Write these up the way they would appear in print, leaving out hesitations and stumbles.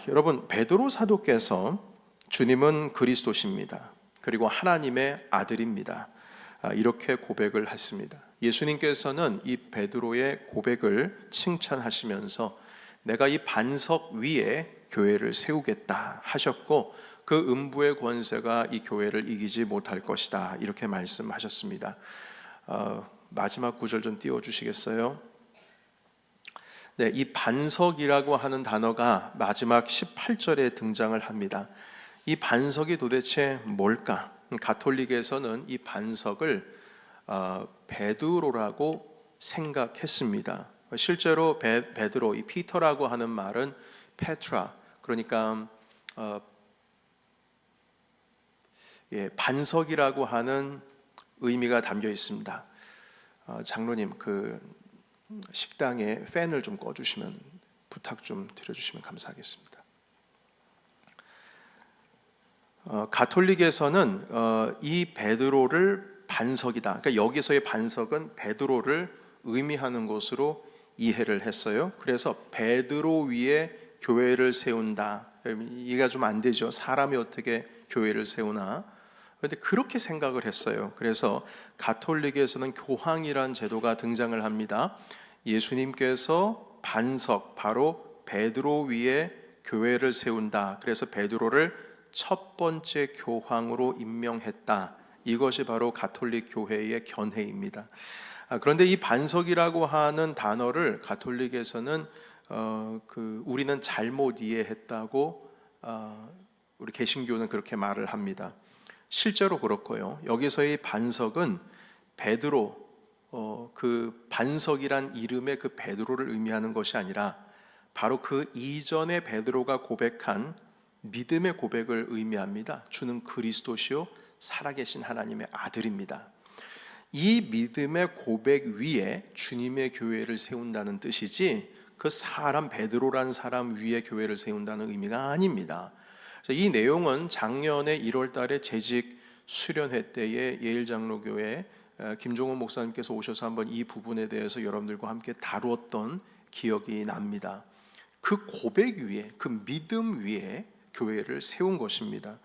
여러분, 베드로 사도께서 주님은 그리스도십니다. 그리고 하나님의 아들입니다. 이렇게 고백을 했습니다. 예수님께서는 이 베드로의 고백을 칭찬하시면서 내가 이 반석 위에 교회를 세우겠다 하셨고, 그 음부의 권세가 이 교회를 이기지 못할 것이다, 이렇게 말씀하셨습니다. 마지막 구절 좀 띄워주시겠어요? 네, 이 반석이라고 하는 단어가 마지막 18절에 등장을 합니다. 이 반석이 도대체 뭘까? 가톨릭에서는 이 반석을 베드로라고 생각했습니다. 실제로 베드로, 이 피터라고 하는 말은 페트라, 그러니까 반석이라고 하는 의미가 담겨 있습니다. 장로님, 그 식당에 팬을 좀 꺼주시면, 부탁 좀 드려주시면 감사하겠습니다. 가톨릭에서는 이 베드로를 반석이다, 그러니까 여기서의 반석은 베드로를 의미하는 것으로 이해를 했어요. 그래서 베드로 위에 교회를 세운다, 이해가 좀 안 되죠. 사람이 어떻게 교회를 세우나? 그런데 그렇게 생각을 했어요. 그래서 가톨릭에서는 교황이란 제도가 등장을 합니다. 예수님께서 반석, 바로 베드로 위에 교회를 세운다, 그래서 베드로를 첫 번째 교황으로 임명했다. 이것이 바로 가톨릭 교회의 견해입니다. 그런데 이 반석이라고 하는 단어를 가톨릭에서는 우리는 잘못 이해했다고, 우리 개신교는 그렇게 말을 합니다. 실제로 그렇고요. 여기서의 반석은 베드로, 그 반석이란 이름의 그 베드로를 의미하는 것이 아니라 바로 그 이전에 베드로가 고백한 믿음의 고백을 의미합니다. 주는 그리스도시요 살아계신 하나님의 아들입니다. 이 믿음의 고백 위에 주님의 교회를 세운다는 뜻이지, 그 사람 베드로란 사람 위에 교회를 세운다는 의미가 아닙니다. 이 내용은 작년에 1월 달에 재직 수련회 때에 예일장로교회 김종훈 목사님께서 오셔서 한번 이 부분에 대해서 여러분들과 함께 다루었던 기억이 납니다. 그 고백 위에, 그 믿음 위에 교회를 세운 것입니다.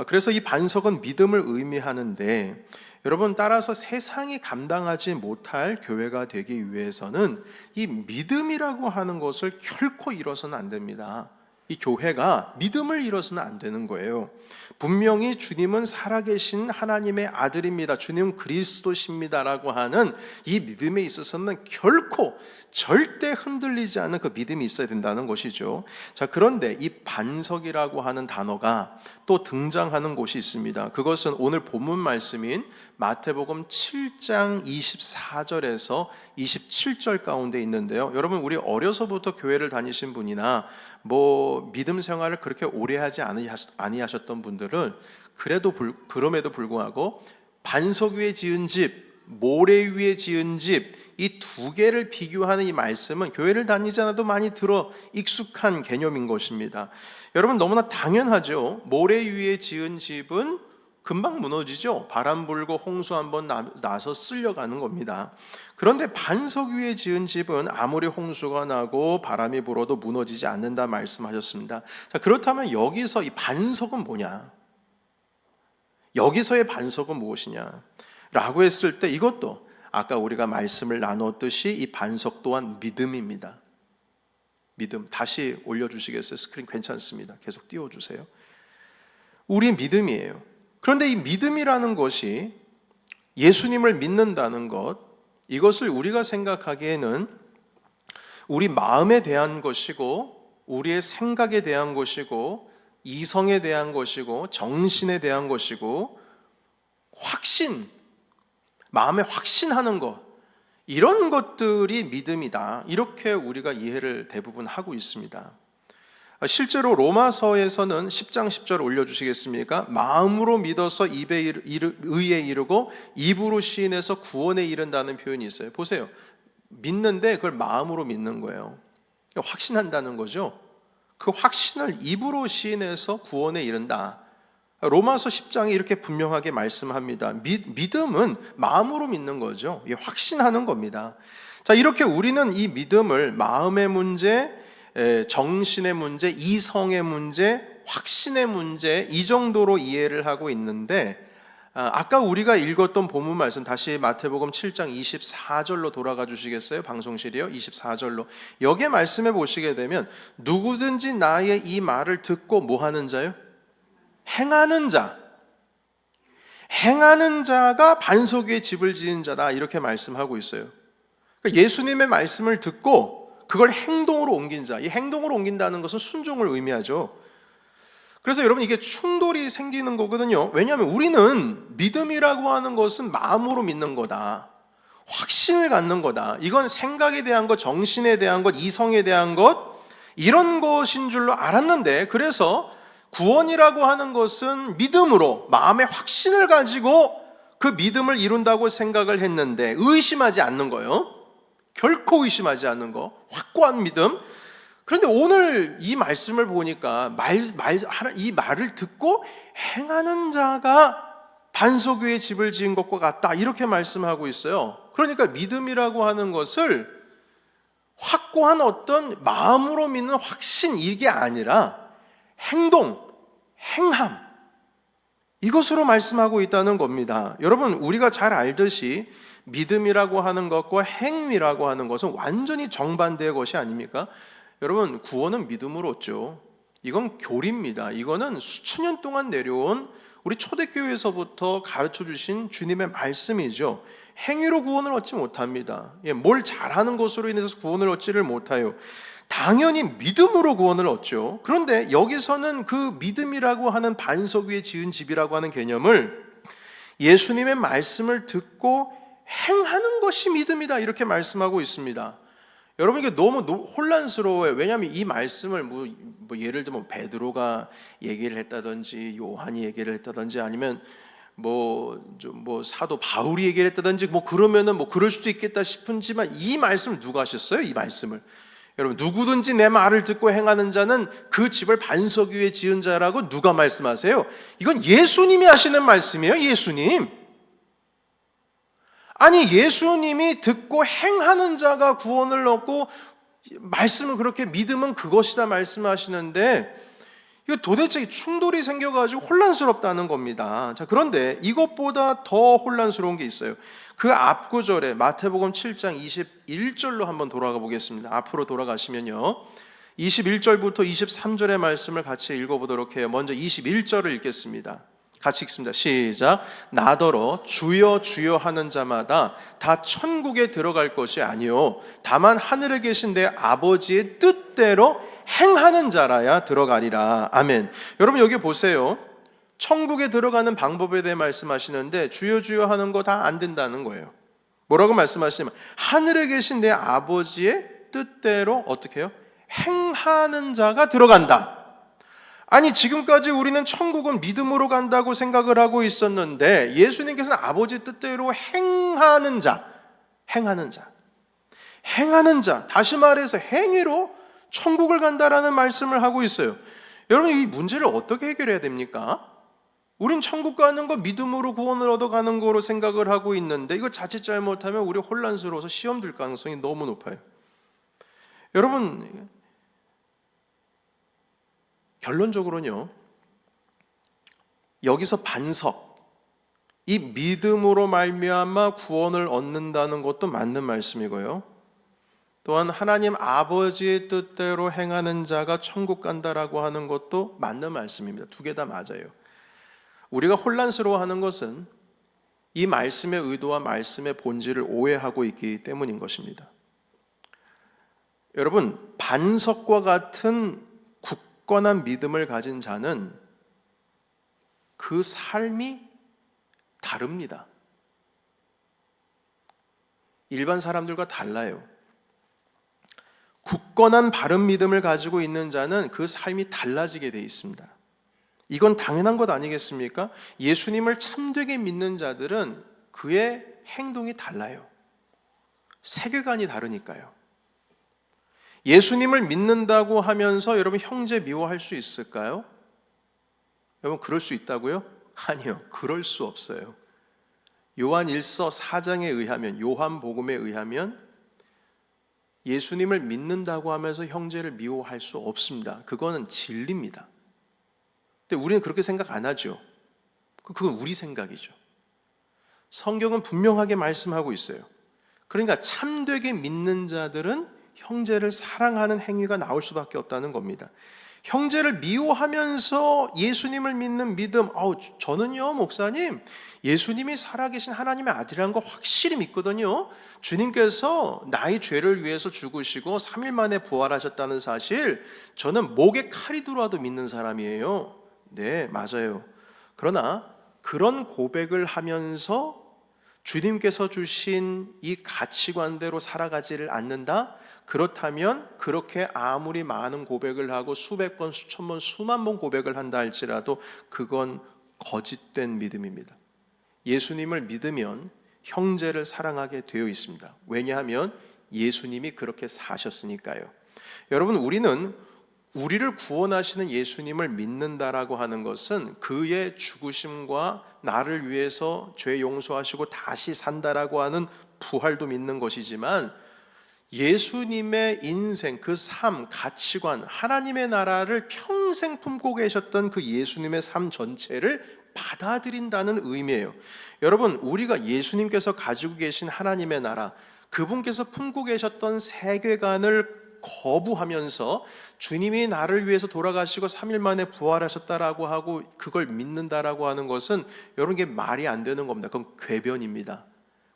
그래서 이 반석은 믿음을 의미하는데, 여러분, 따라서 세상이 감당하지 못할 교회가 되기 위해서는 이 믿음이라고 하는 것을 결코 잃어서는 안 됩니다. 이 교회가 믿음을 잃어서는 안 되는 거예요. 분명히 주님은 살아계신 하나님의 아들입니다, 주님 그리스도십니다라고 하는 이 믿음에 있어서는 결코 절대 흔들리지 않는 그 믿음이 있어야 된다는 것이죠. 자, 그런데 이 반석이라고 하는 단어가 또 등장하는 곳이 있습니다. 그것은 오늘 본문 말씀인 마태복음 7장 24절에서 27절 가운데 있는데요. 여러분, 우리 어려서부터 교회를 다니신 분이나 믿음 생활을 그렇게 오래 하지 아니하셨던 분들은 그럼에도 불구하고 반석 위에 지은 집, 모래 위에 지은 집, 이 두 개를 비교하는 이 말씀은 교회를 다니지 않아도 많이 들어 익숙한 개념인 것입니다. 여러분, 너무나 당연하죠. 모래 위에 지은 집은 금방 무너지죠. 바람 불고 홍수 한번 나서 쓸려가는 겁니다. 그런데 반석 위에 지은 집은 아무리 홍수가 나고 바람이 불어도 무너지지 않는다 말씀하셨습니다. 자, 그렇다면 여기서 이 반석은 뭐냐? 여기서의 반석은 무엇이냐? 라고 했을 때 이것도 아까 우리가 말씀을 나눴듯이 이 반석 또한 믿음입니다. 믿음. 다시 올려주시겠어요? 스크린 괜찮습니다. 계속 띄워주세요. 우리 믿음이에요. 그런데 이 믿음이라는 것이, 예수님을 믿는다는 것, 이것을 우리가 생각하기에는 우리 마음에 대한 것이고, 우리의 생각에 대한 것이고, 이성에 대한 것이고, 정신에 대한 것이고, 마음에 확신하는 것, 이런 것들이 믿음이다, 이렇게 우리가 이해를 대부분 하고 있습니다. 실제로 로마서에서는 10장 10절 올려주시겠습니까? 마음으로 믿어서 입에 의에 이르고 입으로 시인해서 구원에 이른다는 표현이 있어요. 보세요. 믿는데 그걸 마음으로 믿는 거예요. 확신한다는 거죠. 그 확신을 입으로 시인해서 구원에 이른다. 로마서 10장에 이렇게 분명하게 말씀합니다. 믿음은 마음으로 믿는 거죠. 확신하는 겁니다. 자, 이렇게 우리는 이 믿음을 마음의 문제, 정신의 문제, 이성의 문제, 확신의 문제, 이 정도로 이해를 하고 있는데, 아까 우리가 읽었던 본문 말씀, 다시 마태복음 7장 24절로 돌아가 주시겠어요? 방송실이요. 24절로. 여기에 말씀해 보시게 되면 누구든지 나의 이 말을 듣고 뭐 하는 자요? 행하는 자. 행하는 자가 반석 위에 집을 지은 자다, 이렇게 말씀하고 있어요. 그러니까 예수님의 말씀을 듣고 그걸 행동으로 옮긴 자. 이 행동으로 옮긴다는 것은 순종을 의미하죠. 그래서 여러분, 이게 충돌이 생기는 거거든요. 왜냐하면 우리는 믿음이라고 하는 것은 마음으로 믿는 거다, 확신을 갖는 거다, 이건 생각에 대한 것, 정신에 대한 것, 이성에 대한 것, 이런 것인 줄로 알았는데, 그래서 구원이라고 하는 것은 믿음으로 마음의 확신을 가지고 그 믿음을 이룬다고 생각을 했는데, 의심하지 않는 거예요. 결코 의심하지 않는 거, 확고한 믿음. 그런데 오늘 이 말씀을 보니까 이 말을 듣고 행하는 자가 반석 위에 집을 지은 것과 같다, 이렇게 말씀하고 있어요. 그러니까 믿음이라고 하는 것을 확고한 어떤 마음으로 믿는 확신, 이게 아니라 행동, 행함, 이것으로 말씀하고 있다는 겁니다. 여러분, 우리가 잘 알듯이 믿음이라고 하는 것과 행위라고 하는 것은 완전히 정반대의 것이 아닙니까? 여러분, 구원은 믿음으로 얻죠. 이건 교리입니다. 이거는 수천 년 동안 내려온 우리 초대교회에서부터 가르쳐 주신 주님의 말씀이죠. 행위로 구원을 얻지 못합니다. 뭘 잘하는 것으로 인해서 구원을 얻지를 못해요. 당연히 믿음으로 구원을 얻죠. 그런데 여기서는 그 믿음이라고 하는 반석 위에 지은 집이라고 하는 개념을 예수님의 말씀을 듣고 행하는 것이 믿음이다, 이렇게 말씀하고 있습니다. 여러분, 이게 너무 혼란스러워요. 왜냐하면 이 말씀을 뭐 예를 들면 베드로가 얘기를 했다든지, 요한이 얘기를 했다든지, 아니면 뭐 사도 바울이 얘기를 했다든지, 그러면은 그럴 수도 있겠다 싶은지만, 이 말씀을 누가 하셨어요? 이 말씀을, 여러분, 누구든지 내 말을 듣고 행하는 자는 그 집을 반석 위에 지은 자라고 누가 말씀하세요? 이건 예수님이 하시는 말씀이에요. 예수님. 아니, 예수님이 듣고 행하는 자가 구원을 얻고, 말씀을 그렇게 믿으면 그것이다 말씀하시는데, 이거 도대체 충돌이 생겨가지고 혼란스럽다는 겁니다. 자, 그런데 이것보다 더 혼란스러운 게 있어요. 그 앞 구절에 마태복음 7장 21절로 한번 돌아가 보겠습니다. 앞으로 돌아가시면요, 21절부터 23절의 말씀을 같이 읽어보도록 해요. 먼저 21절을 읽겠습니다. 같이 읽습니다. 시작. 나더러 주여 주여 하는 자마다 다 천국에 들어갈 것이 아니요 다만 하늘에 계신 내 아버지의 뜻대로 행하는 자라야 들어가리라. 아멘. 여러분, 여기 보세요. 천국에 들어가는 방법에 대해 말씀하시는데, 주여 주여 하는 거 다 안 된다는 거예요. 뭐라고 말씀하시냐면, 하늘에 계신 내 아버지의 뜻대로 어떻게 해요? 행하는 자가 들어간다. 아니, 지금까지 우리는 천국은 믿음으로 간다고 생각을 하고 있었는데, 예수님께서는 아버지 뜻대로 행하는 자, 다시 말해서 행위로 천국을 간다라는 말씀을 하고 있어요. 여러분, 이 문제를 어떻게 해결해야 됩니까? 우린 천국 가는 거 믿음으로 구원을 얻어가는 거로 생각을 하고 있는데, 이거 자칫 잘못하면 우리 혼란스러워서 시험 들 가능성이 너무 높아요. 여러분, 결론적으로는요, 여기서 반석, 이 믿음으로 말미암아 구원을 얻는다는 것도 맞는 말씀이고요, 또한 하나님 아버지의 뜻대로 행하는 자가 천국 간다라고 하는 것도 맞는 말씀입니다. 두 개 다 맞아요. 우리가 혼란스러워하는 것은 이 말씀의 의도와 말씀의 본질을 오해하고 있기 때문인 것입니다. 여러분, 반석과 같은 굳건한 믿음을 가진 자는 그 삶이 다릅니다. 일반 사람들과 달라요. 굳건한 바른 믿음을 가지고 있는 자는 그 삶이 달라지게 돼 있습니다. 이건 당연한 것 아니겠습니까? 예수님을 참되게 믿는 자들은 그의 행동이 달라요. 세계관이 다르니까요. 예수님을 믿는다고 하면서 여러분, 형제 미워할 수 있을까요? 여러분, 그럴 수 있다고요? 아니요, 그럴 수 없어요. 요한 1서 4장에 의하면, 요한복음에 의하면 예수님을 믿는다고 하면서 형제를 미워할 수 없습니다. 그거는 진리입니다. 근데 우리는 그렇게 생각 안 하죠. 그건 우리 생각이죠. 성경은 분명하게 말씀하고 있어요. 그러니까 참되게 믿는 자들은 형제를 사랑하는 행위가 나올 수밖에 없다는 겁니다. 형제를 미워하면서 예수님을 믿는 믿음, 저는요 목사님 예수님이 살아계신 하나님의 아들이라는 거 확실히 믿거든요. 주님께서 나의 죄를 위해서 죽으시고 3일 만에 부활하셨다는 사실 저는 목에 칼이 들어와도 믿는 사람이에요. 네, 맞아요. 그러나 그런 고백을 하면서 주님께서 주신 이 가치관대로 살아가지를 않는다? 그렇다면 그렇게 아무리 많은 고백을 하고 수백 번, 수천 번, 수만 번 고백을 한다 할지라도 그건 거짓된 믿음입니다. 예수님을 믿으면 형제를 사랑하게 되어 있습니다. 왜냐하면 예수님이 그렇게 사셨으니까요. 여러분, 우리를 구원하시는 예수님을 믿는다라고 하는 것은 그의 죽으심과 나를 위해서 죄 용서하시고 다시 산다라고 하는 부활도 믿는 것이지만 예수님의 인생, 그 삶, 가치관, 하나님의 나라를 평생 품고 계셨던 그 예수님의 삶 전체를 받아들인다는 의미예요. 여러분, 우리가 예수님께서 가지고 계신 하나님의 나라, 그분께서 품고 계셨던 세계관을 거부하면서 주님이 나를 위해서 돌아가시고 3일 만에 부활하셨다라고 하고 그걸 믿는다라고 하는 것은 여러분, 이게 말이 안 되는 겁니다. 그건 궤변입니다.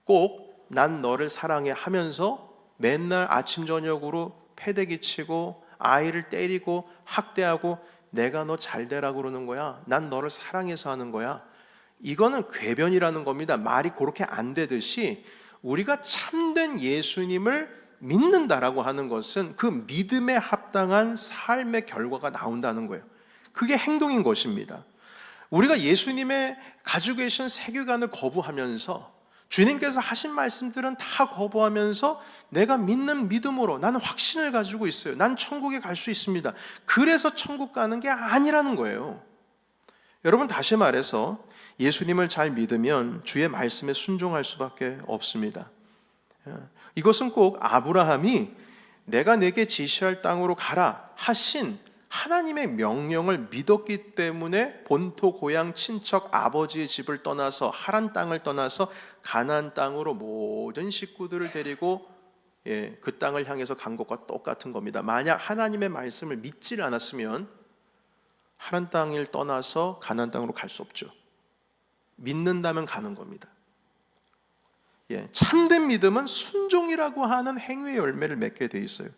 꼭 난 너를 사랑해 하면서 맨날 아침 저녁으로 패대기 치고 아이를 때리고 학대하고 내가 너 잘 되라고 그러는 거야. 난 너를 사랑해서 하는 거야. 이거는 궤변이라는 겁니다. 말이 그렇게 안 되듯이 우리가 참된 예수님을 믿는다라고 하는 것은 그 믿음에 합당한 삶의 결과가 나온다는 거예요. 그게 행동인 것입니다. 우리가 예수님의 가지고 계신 세계관을 거부하면서 주님께서 하신 말씀들은 다 거부하면서 내가 믿는 믿음으로 나는 확신을 가지고 있어요. 난 천국에 갈 수 있습니다. 그래서 천국 가는 게 아니라는 거예요. 여러분, 다시 말해서 예수님을 잘 믿으면 주의 말씀에 순종할 수밖에 없습니다. 이것은 꼭 아브라함이 내가 내게 지시할 땅으로 가라 하신 하나님의 명령을 믿었기 때문에 본토 고향 친척 아버지의 집을 떠나서 하란 땅을 떠나서 가나안 땅으로 모든 식구들을 데리고 그 땅을 향해서 간 것과 똑같은 겁니다. 만약 하나님의 말씀을 믿지 않았으면 하란 땅을 떠나서 가나안 땅으로 갈 수 없죠. 믿는다면 가는 겁니다. 참된 믿음은 순종이라고 하는 행위의 열매를 맺게 돼 있어요.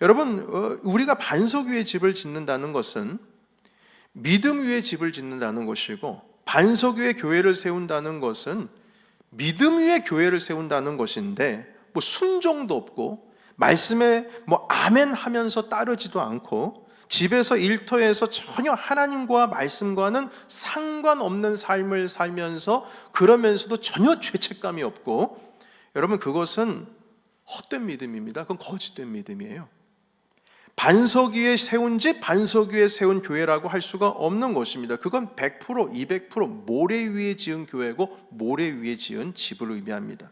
여러분, 우리가 반석 위에 집을 짓는다는 것은 믿음 위에 집을 짓는다는 것이고, 반석 위에 교회를 세운다는 것은 믿음 위에 교회를 세운다는 것인데, 순종도 없고 말씀에 아멘 하면서 따르지도 않고 집에서 일터에서 전혀 하나님과 말씀과는 상관없는 삶을 살면서 그러면서도 전혀 죄책감이 없고, 여러분, 그것은 헛된 믿음입니다. 그건 거짓된 믿음이에요. 반석 위에 세운 집, 반석 위에 세운 교회라고 할 수가 없는 것입니다. 그건 100%, 200% 모래 위에 지은 교회고 모래 위에 지은 집을 의미합니다.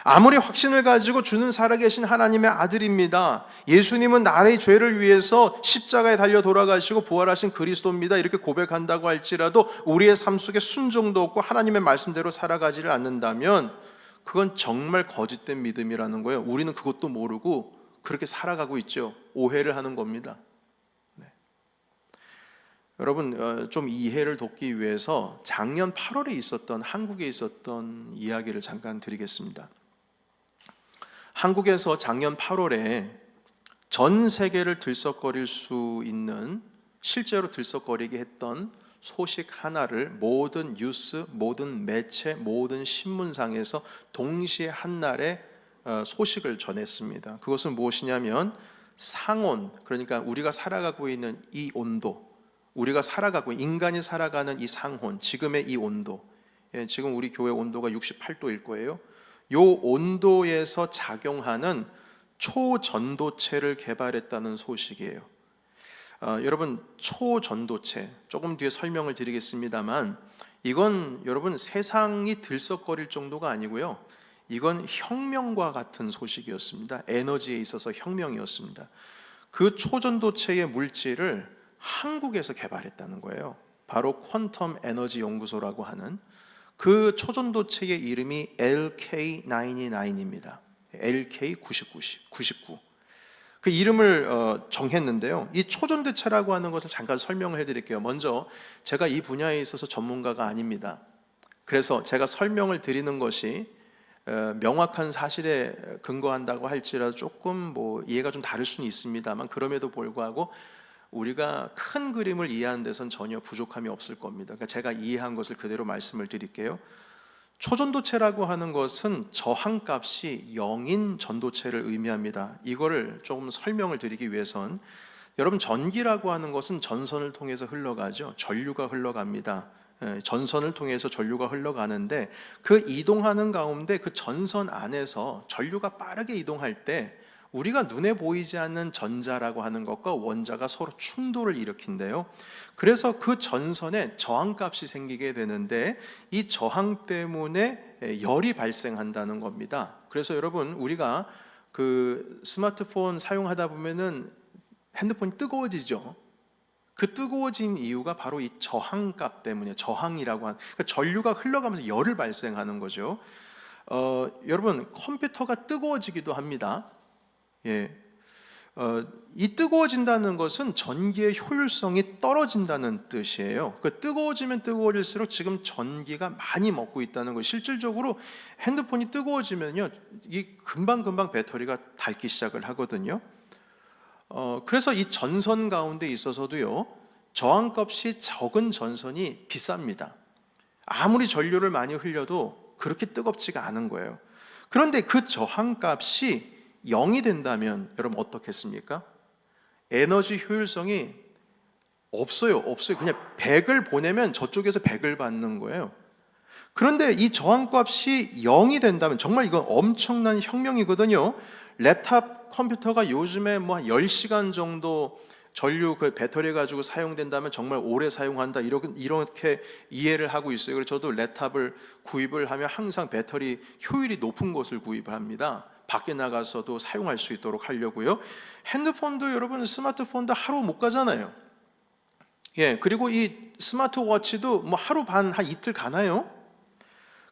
아무리 확신을 가지고 주는 살아계신 하나님의 아들입니다, 예수님은 나의 죄를 위해서 십자가에 달려 돌아가시고 부활하신 그리스도입니다, 이렇게 고백한다고 할지라도 우리의 삶 속에 순종도 없고 하나님의 말씀대로 살아가지를 않는다면 그건 정말 거짓된 믿음이라는 거예요. 우리는 그것도 모르고 그렇게 살아가고 있죠. 오해를 하는 겁니다. 여러분, 좀 이해를 돕기 위해서 작년 8월에 있었던, 한국에 있었던 이야기를 잠깐 드리겠습니다. 한국에서 작년 8월에 전 세계를 들썩거릴 수 있는, 실제로 들썩거리게 했던 소식 하나를 모든 뉴스, 모든 매체, 모든 신문상에서 동시에 한날에 소식을 전했습니다. 그것은 무엇이냐면 상온, 그러니까 우리가 살아가고 있는 이 온도, 우리가 살아가고 인간이 살아가는 이 상온, 지금의 이 온도, 지금 우리 교회 온도가 68도일 거예요. 이 온도에서 작용하는 초전도체를 개발했다는 소식이에요. 여러분, 초전도체 조금 뒤에 설명을 드리겠습니다만 이건 여러분 세상이 들썩거릴 정도가 아니고요, 이건 혁명과 같은 소식이었습니다. 에너지에 있어서 혁명이었습니다. 그 초전도체의 물질을 한국에서 개발했다는 거예요. 바로 퀀텀 에너지 연구소라고 하는 그 초전도체의 이름이 LK99입니다. LK99. 그 이름을 정했는데요. 이 초전도체라고 하는 것을 잠깐 설명을 해드릴게요. 먼저 제가 이 분야에 있어서 전문가가 아닙니다. 그래서 제가 설명을 드리는 것이 명확한 사실에 근거한다고 할지라도 조금 이해가 좀 다를 수는 있습니다만, 그럼에도 불구하고 우리가 큰 그림을 이해하는 데선 전혀 부족함이 없을 겁니다. 그러니까 제가 이해한 것을 그대로 말씀을 드릴게요. 초전도체라고 하는 것은 저항값이 0인 전도체를 의미합니다. 이거를 조금 설명을 드리기 위해선, 여러분, 전기라고 하는 것은 전선을 통해서 흘러가죠. 전류가 흘러갑니다. 전선을 통해서 전류가 흘러가는데, 그 이동하는 가운데 그 전선 안에서 전류가 빠르게 이동할 때 우리가 눈에 보이지 않는 전자라고 하는 것과 원자가 서로 충돌을 일으킨대요. 그래서 그 전선에 저항값이 생기게 되는데, 이 저항 때문에 열이 발생한다는 겁니다. 그래서 여러분, 우리가 그 스마트폰 사용하다 보면은 핸드폰이 뜨거워지죠. 그 뜨거워진 이유가 바로 이 저항값 때문에, 저항이라고 하는, 그러니까 전류가 흘러가면서 열을 발생하는 거죠. 여러분, 컴퓨터가 뜨거워지기도 합니다. 이 뜨거워진다는 것은 전기의 효율성이 떨어진다는 뜻이에요. 그 뜨거워지면 뜨거워질수록 지금 전기가 많이 먹고 있다는 거예요. 실질적으로 핸드폰이 뜨거워지면요, 이 금방 배터리가 닳기 시작을 하거든요. 그래서 이 전선 가운데 있어서도요, 저항값이 적은 전선이 비쌉니다. 아무리 전류를 많이 흘려도 그렇게 뜨겁지가 않은 거예요. 그런데 그 저항값이 0이 된다면 여러분 어떻겠습니까? 에너지 효율성이 없어요. 그냥 100을 보내면 저쪽에서 100을 받는 거예요. 그런데 이 저항값이 0이 된다면 정말 이건 엄청난 혁명이거든요. 랩탑 컴퓨터가 요즘에 한 10시간 정도 전류 그 배터리 가지고 사용된다면 정말 오래 사용한다, 이렇게 이해를 하고 있어요. 그래서 저도 랩탑을 구입을 하면 항상 배터리 효율이 높은 것을 구입을 합니다. 밖에 나가서도 사용할 수 있도록 하려고요. 핸드폰도 여러분, 스마트폰도 하루 못 가잖아요. 그리고 이 스마트워치도 하루 반, 한 이틀 가나요?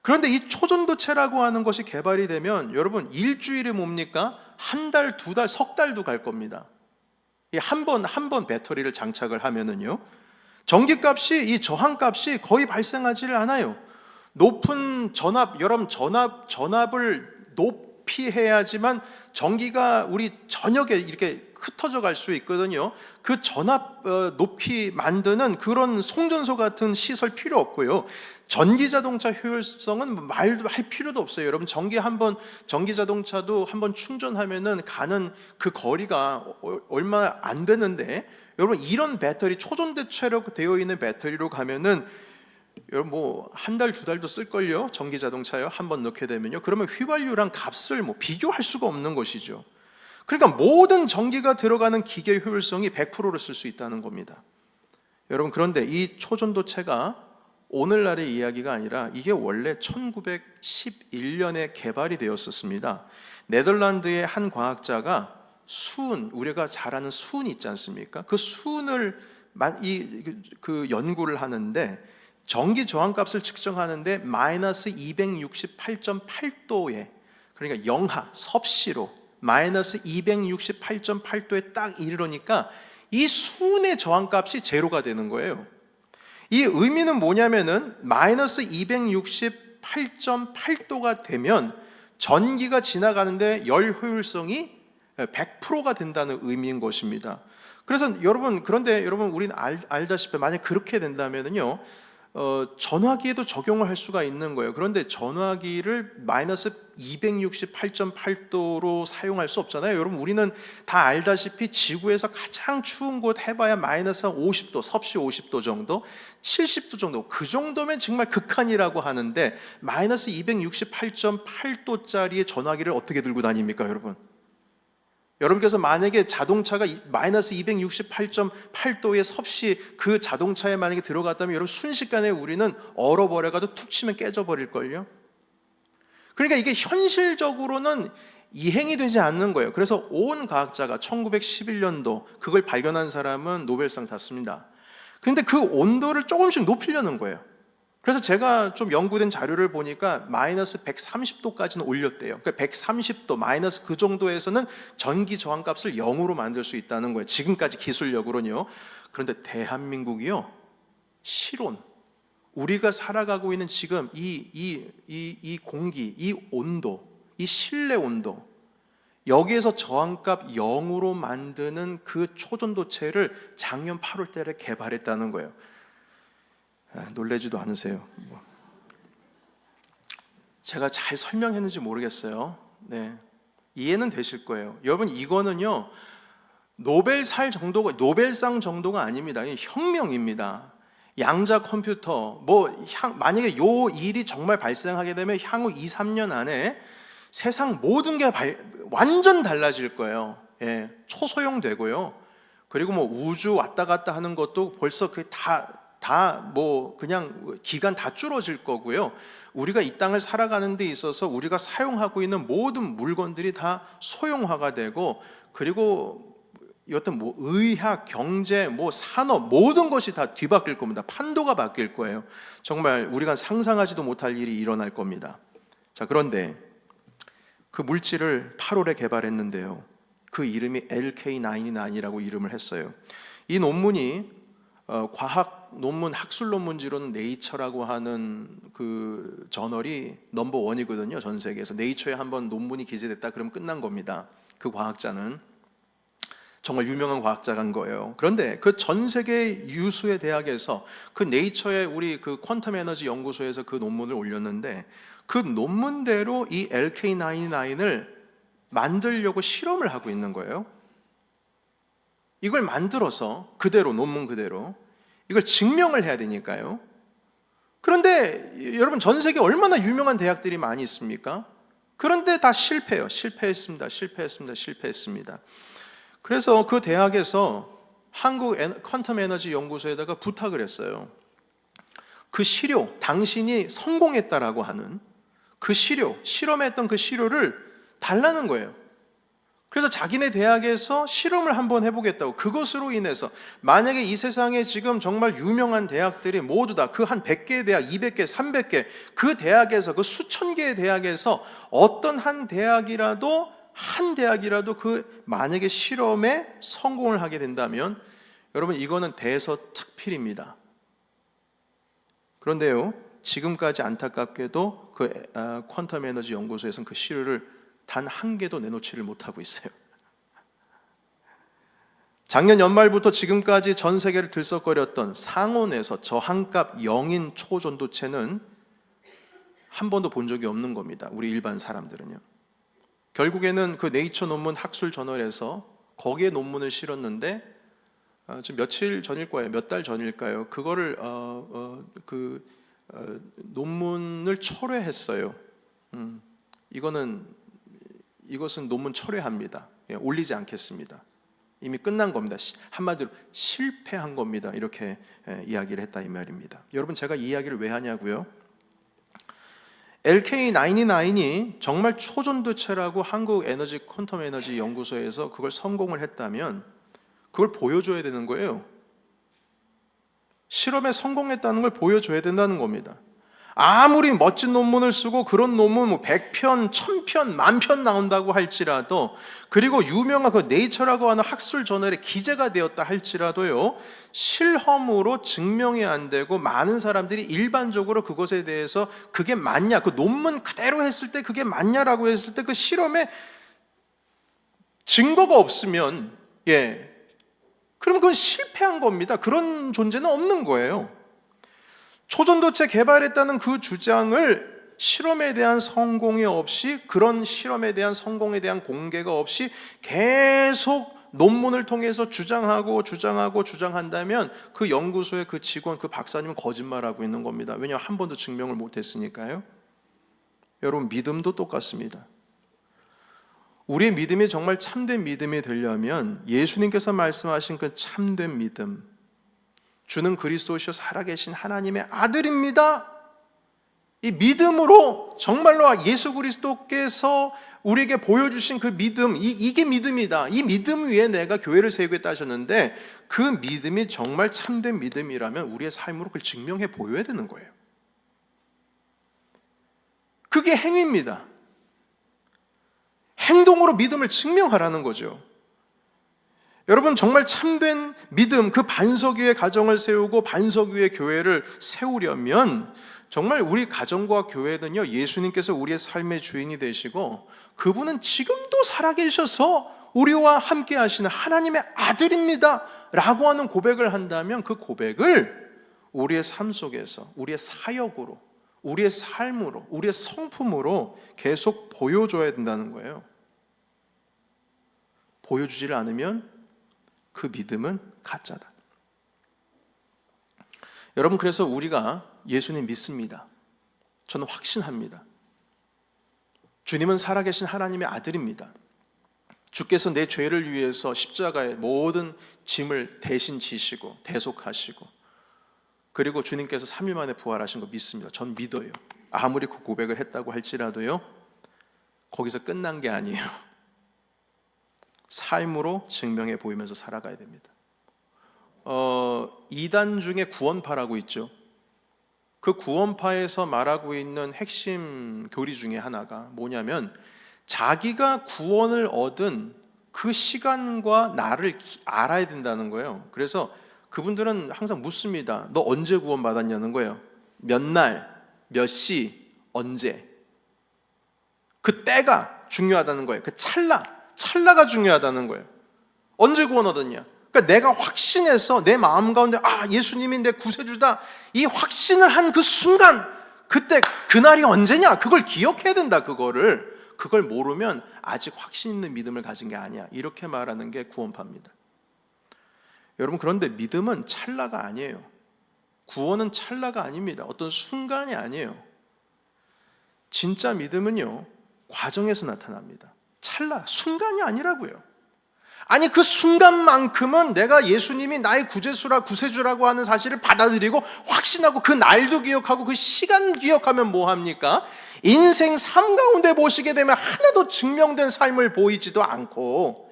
그런데 이 초전도체라고 하는 것이 개발이 되면 여러분, 일주일에 뭡니까? 한 달, 두 달, 석 달도 갈 겁니다. 한 번 배터리를 장착을 하면은요, 전기값이, 이 저항값이 거의 발생하지를 않아요. 높은 여러분, 전압을 높이 해야지만 전기가 우리 전역에 이렇게 흩어져 갈 수 있거든요. 그 전압 높이 만드는 그런 송전소 같은 시설 필요 없고요. 전기 자동차 효율성은 말도 할 필요도 없어요. 여러분, 전기 자동차도 한번 충전하면은 가는 그 거리가 얼마 안 되는데, 여러분, 이런 배터리, 초전도체로 되어 있는 배터리로 가면은 여러분 한 달, 두 달도 쓸걸요. 전기 자동차요, 한번 넣게 되면요. 그러면 휘발유랑 값을 비교할 수가 없는 것이죠. 그러니까 모든 전기가 들어가는 기계 효율성이 100%를 쓸 수 있다는 겁니다. 여러분, 그런데 이 초전도체가 오늘날의 이야기가 아니라 이게 원래 1911년에 개발이 되었었습니다. 네덜란드의 한 과학자가 우리가 잘 아는 수은 있지 않습니까? 그 수은을 그 연구를 하는데, 전기 저항값을 측정하는데 마이너스 268.8도에, 그러니까 영하 섭씨로 마이너스 268.8도에 딱 이르러니까 이 수은의 저항값이 제로가 되는 거예요. 이 의미는 뭐냐면은 마이너스 268.8도가 되면 전기가 지나가는데 열 효율성이 100%가 된다는 의미인 것입니다. 그래서 그런데 여러분, 우리는 알다시피 만약 그렇게 된다면은요, 전화기에도 적용을 할 수가 있는 거예요. 그런데 전화기를 마이너스 268.8도로 사용할 수 없잖아요. 여러분, 우리는 다 알다시피 지구에서 가장 추운 곳 해봐야 마이너스 50도, 섭씨 50도 정도, 70도 정도, 그 정도면 정말 극한이라고 하는데, 마이너스 268.8도짜리의 전화기를 어떻게 들고 다닙니까, 여러분? 여러분께서 만약에 자동차가 마이너스 268.8도의 섭씨 그 자동차에 만약에 들어갔다면 여러분, 순식간에 우리는 얼어버려가지고 툭 치면 깨져버릴걸요. 그러니까 이게 현실적으로는 이행이 되지 않는 거예요. 그래서 온 과학자가 1911년도 그걸 발견한 사람은 노벨상 탔습니다. 그런데 그 온도를 조금씩 높이려는 거예요. 그래서 제가 좀 연구된 자료를 보니까 마이너스 130도까지는 올렸대요. 그러니까 130도 마이너스 그 정도에서는 전기 저항값을 0으로 만들 수 있다는 거예요. 지금까지 기술력으로는요. 그런데 대한민국이요, 실온, 우리가 살아가고 있는 지금 이 공기, 이 온도, 이 실내 온도, 여기에서 저항값 0으로 만드는 그 초전도체를 작년 8월 달에 개발했다는 거예요. 놀라지도 않으세요? 제가 잘 설명했는지 모르겠어요. 네, 이해는 되실 거예요. 여러분, 이거는요 노벨상 정도가 아닙니다. 혁명입니다. 양자 컴퓨터, 만약에 요 일이 정말 발생하게 되면 향후 2, 3년 안에 세상 모든 게 완전 달라질 거예요. 예, 초소형되고요. 그리고 우주 왔다 갔다 하는 것도 벌써 그냥 기간 다 줄어질 거고요. 우리가 이 땅을 살아가는 데 있어서 우리가 사용하고 있는 모든 물건들이 다 소형화가 되고, 그리고 여튼 의학, 경제, 산업 모든 것이 다 뒤바뀔 겁니다. 판도가 바뀔 거예요. 정말 우리가 상상하지도 못할 일이 일어날 겁니다. 자, 그런데 그 물질을 8월에 개발했는데요, 그 이름이 LK99이라고 이름을 했어요. 이 논문이 과학 논문, 학술 논문지로는 네이처라고 하는 그 저널이 넘버 원이거든요, 전 세계에서. 네이처에 한번 논문이 기재됐다 그러면 끝난 겁니다. 그 과학자는 정말 유명한 과학자간 거예요. 그런데 그 전 세계 유수의 대학에서 그 네이처의 우리 그 퀀텀 에너지 연구소에서 그 논문을 올렸는데, 그 논문대로 이 LK99을 만들려고 실험을 하고 있는 거예요. 이걸 만들어서 그대로, 논문 그대로 이걸 증명을 해야 되니까요. 그런데 여러분, 전 세계 얼마나 유명한 대학들이 많이 있습니까? 그런데 다 실패했습니다. 그래서 그 대학에서 한국 퀀텀 에너지 연구소에다가 부탁을 했어요. 그 시료, 당신이 성공했다라고 하는 그 시료, 실험했던 그 시료를 달라는 거예요. 그래서 자기네 대학에서 실험을 한번 해보겠다고. 그것으로 인해서 만약에 이 세상에 지금 정말 유명한 대학들이 모두 다 그 한 100개의 대학, 200개, 300개 그 대학에서, 그 수천 개의 대학에서 어떤 한 대학이라도 그 만약에 실험에 성공을 하게 된다면, 여러분, 이거는 대서특필입니다. 그런데요, 지금까지 안타깝게도 그 퀀텀 에너지 연구소에서는 그 시료를 단 한 개도 내놓지를 못하고 있어요. 작년 연말부터 지금까지 전 세계를 들썩거렸던 상온에서 저항값 0인 초전도체는 한 번도 본 적이 없는 겁니다. 우리 일반 사람들은요. 결국에는 그 네이처 논문 학술 저널에서 거기에 논문을 실었는데, 지금 며칠 전일 거예요. 몇 달 전일까요? 그거를 논문을 철회했어요. 이것은 논문 철회합니다. 올리지 않겠습니다. 이미 끝난 겁니다. 한마디로 실패한 겁니다. 이렇게 이야기를 했다 이 말입니다. 여러분, 제가 이 이야기를 왜 하냐고요? LK99이 정말 초전도체라고 한국 에너지 퀀텀 에너지 연구소에서 그걸 성공을 했다면 그걸 보여줘야 되는 거예요. 실험에 성공했다는 걸 보여줘야 된다는 겁니다. 아무리 멋진 논문을 쓰고 그런 논문 100편, 1000편, 10,000편 나온다고 할지라도, 그리고 유명한 그 네이처라고 하는 학술 저널에 기재가 되었다 할지라도요, 실험으로 증명이 안 되고 많은 사람들이 일반적으로 그것에 대해서 그게 맞냐, 그 논문 그대로 했을 때 그게 맞냐라고 했을 때 그 실험에 증거가 없으면, 그럼 그건 실패한 겁니다. 그런 존재는 없는 거예요. 초전도체 개발했다는 그 주장을 실험에 대한 성공이 없이, 그런 실험에 대한 성공에 대한 공개가 없이 계속 논문을 통해서 주장한다면 그 연구소의 그 직원, 그 박사님은 거짓말하고 있는 겁니다. 왜냐하면 한 번도 증명을 못했으니까요. 여러분, 믿음도 똑같습니다. 우리의 믿음이 정말 참된 믿음이 되려면 예수님께서 말씀하신 그 참된 믿음, 주는 그리스도시요 살아계신 하나님의 아들입니다, 이 믿음으로 정말로 예수 그리스도께서 우리에게 보여주신 그 믿음, 이게 믿음이다. 이 믿음 위에 내가 교회를 세우겠다 하셨는데, 그 믿음이 정말 참된 믿음이라면 우리의 삶으로 그걸 증명해 보여야 되는 거예요. 그게 행위입니다. 행동으로 믿음을 증명하라는 거죠. 여러분, 정말 참된 믿음, 그 반석 위에 가정을 세우고 반석 위에 교회를 세우려면 정말 우리 가정과 교회는요, 예수님께서 우리의 삶의 주인이 되시고 그분은 지금도 살아계셔서 우리와 함께 하시는 하나님의 아들입니다 라고 하는 고백을 한다면, 그 고백을 우리의 삶 속에서, 우리의 사역으로, 우리의 삶으로, 우리의 성품으로 계속 보여줘야 된다는 거예요. 보여주지를 않으면 그 믿음은 가짜다. 여러분, 그래서 우리가 예수님 믿습니다. 저는 확신합니다. 주님은 살아계신 하나님의 아들입니다. 주께서 내 죄를 위해서 십자가에 모든 짐을 대신 지시고 대속하시고, 그리고 주님께서 3일 만에 부활하신 거 믿습니다. 전 믿어요. 아무리 그 고백을 했다고 할지라도요, 거기서 끝난 게 아니에요. 삶으로 증명해 보이면서 살아가야 됩니다. 이단 중에 구원파라고 있죠. 그 구원파에서 말하고 있는 핵심 교리 중에 하나가 뭐냐면, 자기가 구원을 얻은 그 시간과 날을 알아야 된다는 거예요. 그래서 그분들은 항상 묻습니다. 너 언제 구원받았냐는 거예요. 몇 날, 몇 시, 언제. 그 때가 중요하다는 거예요. 그 찰나가 중요하다는 거예요. 언제 구원 얻었냐. 그러니까 내가 확신해서 내 마음 가운데 예수님이 내 구세주다, 이 확신을 한 그 순간, 그때 그날이 언제냐, 그걸 기억해야 된다. 그걸 모르면 아직 확신 있는 믿음을 가진 게 아니야. 이렇게 말하는 게 구원파입니다. 여러분, 그런데 믿음은 찰나가 아니에요. 구원은 찰나가 아닙니다. 어떤 순간이 아니에요. 진짜 믿음은요, 과정에서 나타납니다. 찰나, 순간이 아니라고요. 아니, 그 순간만큼은 내가 예수님이 나의 구세주라고 하는 사실을 받아들이고 확신하고 그 날도 기억하고 그 시간 기억하면 뭐합니까? 인생 삶 가운데 보시게 되면 하나도 증명된 삶을 보이지도 않고,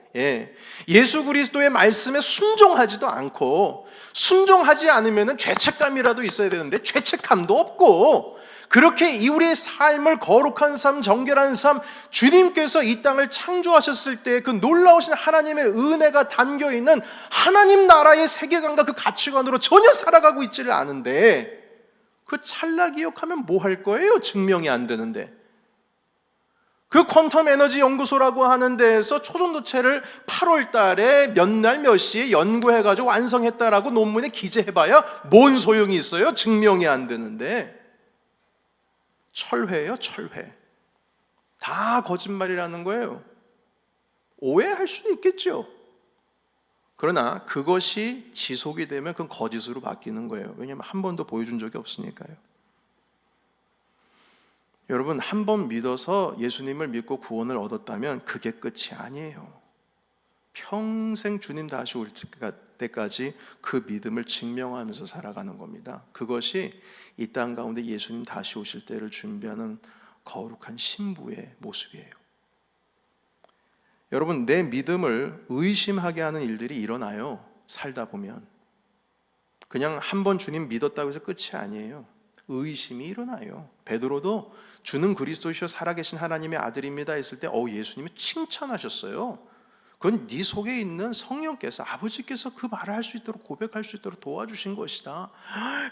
예수 그리스도의 말씀에 순종하지도 않고, 순종하지 않으면 죄책감이라도 있어야 되는데 죄책감도 없고, 그렇게 우리의 삶을 거룩한 삶, 정결한 삶, 주님께서 이 땅을 창조하셨을 때 그 놀라우신 하나님의 은혜가 담겨있는 하나님 나라의 세계관과 그 가치관으로 전혀 살아가고 있지를 않은데, 그 찰나 기억하면 뭐 할 거예요? 증명이 안 되는데. 그 퀀텀 에너지 연구소라고 하는 데에서 초전도체를 8월 달에 몇 날 몇 시에 연구해가지고 완성했다라고 논문에 기재해봐야 뭔 소용이 있어요? 증명이 안 되는데. 철회예요, 철회. 다 거짓말이라는 거예요. 오해할 수는 있겠죠. 그러나 그것이 지속이 되면 그건 거짓으로 바뀌는 거예요. 왜냐하면 한 번도 보여준 적이 없으니까요. 여러분, 한 번 믿어서 예수님을 믿고 구원을 얻었다면 그게 끝이 아니에요. 평생 주님 다시 올 때까지 그 믿음을 증명하면서 살아가는 겁니다. 그것이 이 땅 가운데 예수님 다시 오실 때를 준비하는 거룩한 신부의 모습이에요. 여러분, 내 믿음을 의심하게 하는 일들이 일어나요. 살다 보면. 그냥 한 번 주님 믿었다고 해서 끝이 아니에요. 의심이 일어나요. 베드로도 주는 그리스도이시여 살아계신 하나님의 아들입니다 했을 때 예수님이 칭찬하셨어요. 그건 네 속에 있는 성령께서, 아버지께서 그 말을 할 수 있도록, 고백할 수 있도록 도와주신 것이다.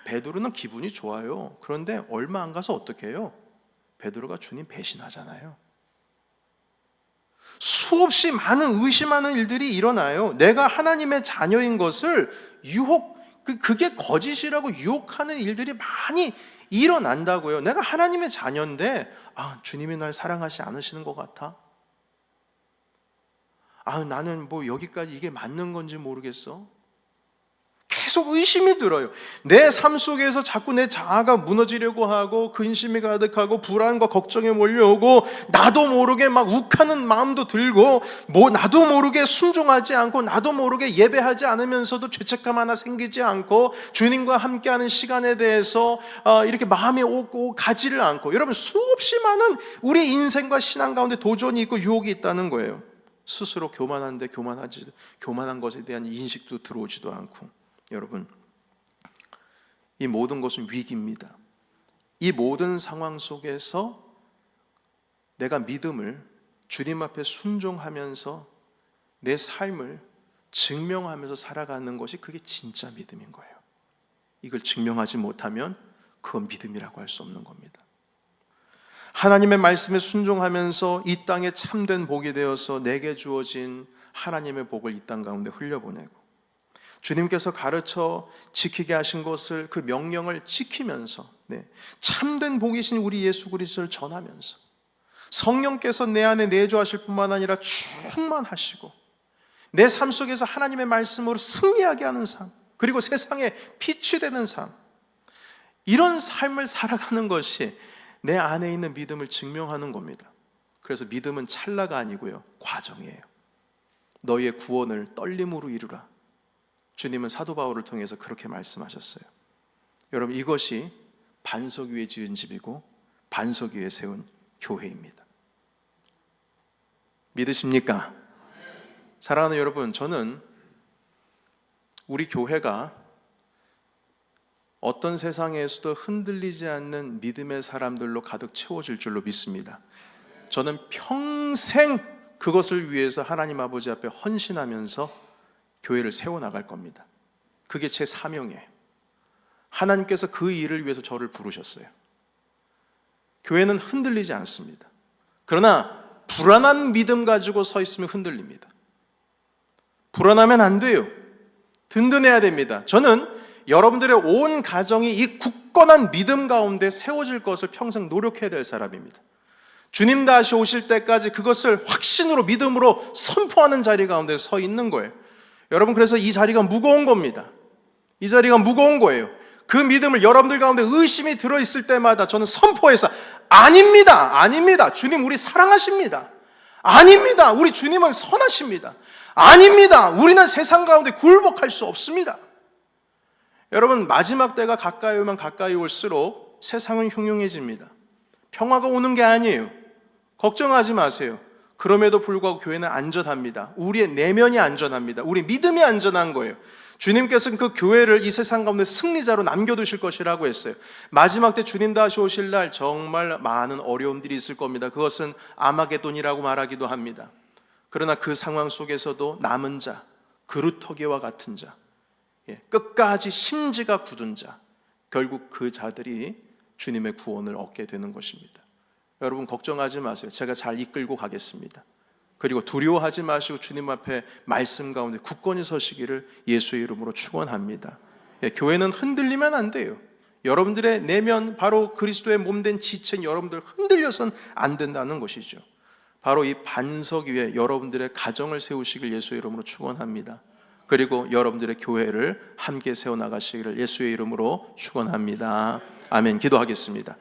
베드로는 기분이 좋아요. 그런데 얼마 안 가서 어떻게 해요? 베드로가 주님 배신하잖아요. 수없이 많은 의심하는 일들이 일어나요. 내가 하나님의 자녀인 것을 그게 거짓이라고 유혹하는 일들이 많이 일어난다고요. 내가 하나님의 자녀인데 주님이 날 사랑하지 않으시는 것 같아. 나는 여기까지 이게 맞는 건지 모르겠어. 계속 의심이 들어요. 내 삶 속에서 자꾸 내 자아가 무너지려고 하고 근심이 가득하고 불안과 걱정에 몰려오고 나도 모르게 막 욱하는 마음도 들고 나도 모르게 순종하지 않고 나도 모르게 예배하지 않으면서도 죄책감 하나 생기지 않고 주님과 함께하는 시간에 대해서 이렇게 마음이 오고 가지를 않고, 여러분 수없이 많은 우리 인생과 신앙 가운데 도전이 있고 유혹이 있다는 거예요. 스스로 교만한데 교만한 것에 대한 인식도 들어오지도 않고. 여러분, 이 모든 것은 위기입니다. 이 모든 상황 속에서 내가 믿음을 주님 앞에 순종하면서 내 삶을 증명하면서 살아가는 것이 그게 진짜 믿음인 거예요. 이걸 증명하지 못하면 그건 믿음이라고 할 수 없는 겁니다. 하나님의 말씀에 순종하면서 이 땅에 참된 복이 되어서 내게 주어진 하나님의 복을 이 땅 가운데 흘려보내고, 주님께서 가르쳐 지키게 하신 것을, 그 명령을 지키면서 참된 복이신 우리 예수 그리스도를 전하면서 성령께서 내 안에 내주하실 뿐만 아니라 충만하시고 내 삶 속에서 하나님의 말씀으로 승리하게 하는 삶, 그리고 세상에 빛이 되는 삶, 이런 삶을 살아가는 것이 내 안에 있는 믿음을 증명하는 겁니다. 그래서 믿음은 찰나가 아니고요, 과정이에요. 너희의 구원을 떨림으로 이루라. 주님은 사도 바울을 통해서 그렇게 말씀하셨어요. 여러분, 이것이 반석 위에 지은 집이고 반석 위에 세운 교회입니다. 믿으십니까? 사랑하는 여러분, 저는 우리 교회가 어떤 세상에서도 흔들리지 않는 믿음의 사람들로 가득 채워질 줄로 믿습니다. 저는 평생 그것을 위해서 하나님 아버지 앞에 헌신하면서 교회를 세워나갈 겁니다. 그게 제 사명이에요. 하나님께서 그 일을 위해서 저를 부르셨어요. 교회는 흔들리지 않습니다. 그러나 불안한 믿음 가지고 서 있으면 흔들립니다. 불안하면 안 돼요. 든든해야 됩니다. 저는 여러분들의 온 가정이 이 굳건한 믿음 가운데 세워질 것을 평생 노력해야 될 사람입니다. 주님 다시 오실 때까지 그것을 확신으로, 믿음으로 선포하는 자리 가운데 서 있는 거예요. 여러분, 그래서 이 자리가 무거운 겁니다. 이 자리가 무거운 거예요. 그 믿음을 여러분들 가운데 의심이 들어있을 때마다 저는 선포해서, 아닙니다. 주님 우리 사랑하십니다. 아닙니다. 우리 주님은 선하십니다. 아닙니다. 우리는 세상 가운데 굴복할 수 없습니다. 여러분, 마지막 때가 가까이 오면 가까이 올수록 세상은 흉흉해집니다. 평화가 오는 게 아니에요. 걱정하지 마세요. 그럼에도 불구하고 교회는 안전합니다. 우리의 내면이 안전합니다. 우리 믿음이 안전한 거예요. 주님께서는 그 교회를 이 세상 가운데 승리자로 남겨두실 것이라고 했어요. 마지막 때 주님 다시 오실 날 정말 많은 어려움들이 있을 겁니다. 그것은 아마게돈이라고 말하기도 합니다. 그러나 그 상황 속에서도 남은 자, 그루터기와 같은 자, 끝까지 심지가 굳은 자, 결국 그 자들이 주님의 구원을 얻게 되는 것입니다. 여러분, 걱정하지 마세요. 제가 잘 이끌고 가겠습니다. 그리고 두려워하지 마시고 주님 앞에 말씀 가운데 굳건히 서시기를 예수의 이름으로 축원합니다. 교회는 흔들리면 안 돼요. 여러분들의 내면, 바로 그리스도의 몸된 지체인 여러분들 흔들려선 안 된다는 것이죠. 바로 이 반석 위에 여러분들의 가정을 세우시길 예수의 이름으로 축원합니다. 그리고 여러분들의 교회를 함께 세워나가시기를 예수의 이름으로 축원합니다. 아멘. 기도하겠습니다.